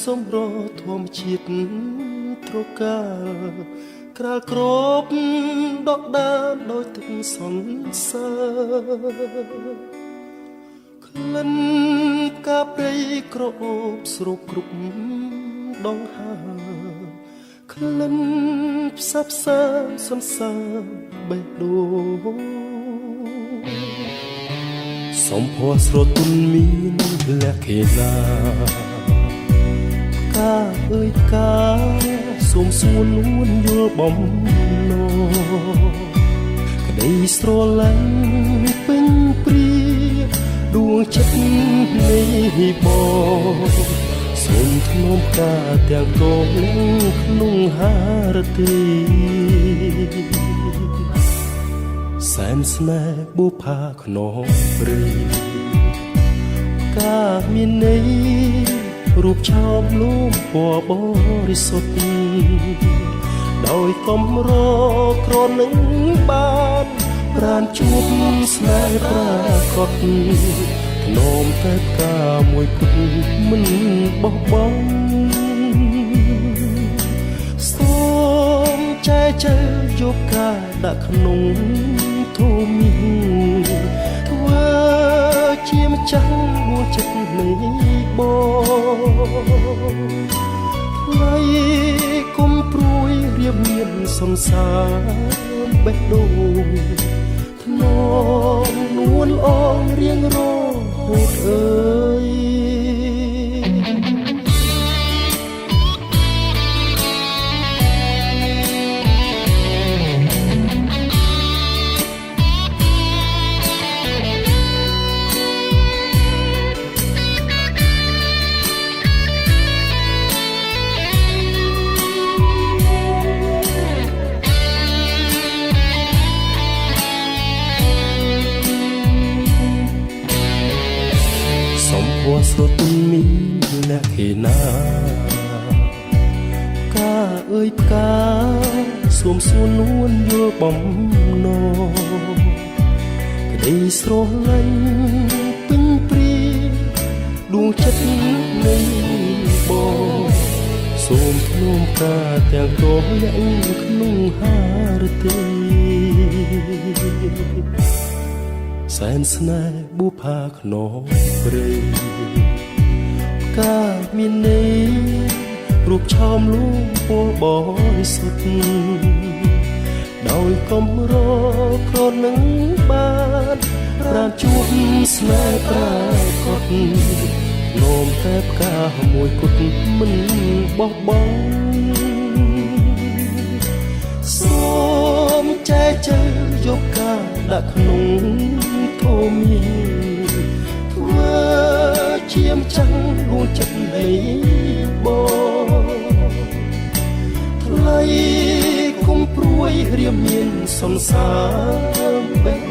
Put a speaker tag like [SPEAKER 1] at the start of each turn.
[SPEAKER 1] សម្រធម្មជាតិត្រកាក្រាលក្របដកដានដោយទឹកសន្សើរក្លិនផ្កាព្រៃក្រអូបស្រូបគ្រប់ដងហើក្លិនផ្សះផ្សាសន្សើរបេះដូងសំភ័រស្រទន់មានលក្ខណៈកាអើយកាសូមសួរនួនយល់បំណងក្តីស្រឡាញ់ពេញព្រាដួងចិត្តនេះបងសូមធ្នមកាទាំងកងក្នុងហារទីសែនស្នេហ៍បុផាខ្នងព្រៃកាមានន័យរូបឆោមលូមពណ៌បរិសុទ្ធដោយកំរក្រនឹងបានប្រានជួបស្នេហ៍ប្រាកដធ្នមតែផ្កាមួយគត់មិនបោះបង់សូមចែកចែកយកការដាក់ក្នុងធូមីធ្វើជាម្ចាស់ដួងចិត្តនៃបងថ្លៃគុំព្រួយរៀបមានសង្សារបេះដូងធ្នមនួនអងរៀងរហូតអើយស្រទន់មានលក្ខណៈកាអើយផ្កាសូមសួរនួនយល់បំណងក្តីស្រឡាញ់ពេញព្រាដួងចិត្តនៃបងសូមធ្នមកាទាំងកងក្នុងហារទីសែនស្នេហ៍បុផាខ្នងព្រៃកាមានន័យរូបឆោមលូមពណ៌បរិសុទ្ធដោយកំរក្រនឹងបានប្រានជួបស្នេហ៍ប្រាកដនោមតែផ្កាមួយគត់មិនបោះបង់សូមចែកចែកយកការដាក់ក្នុងធូមីធ្វើជាម្ចាស់ដួងចិត្តនៃបងថ្លៃគុំព្រួយរៀបមានសង្សារបេះ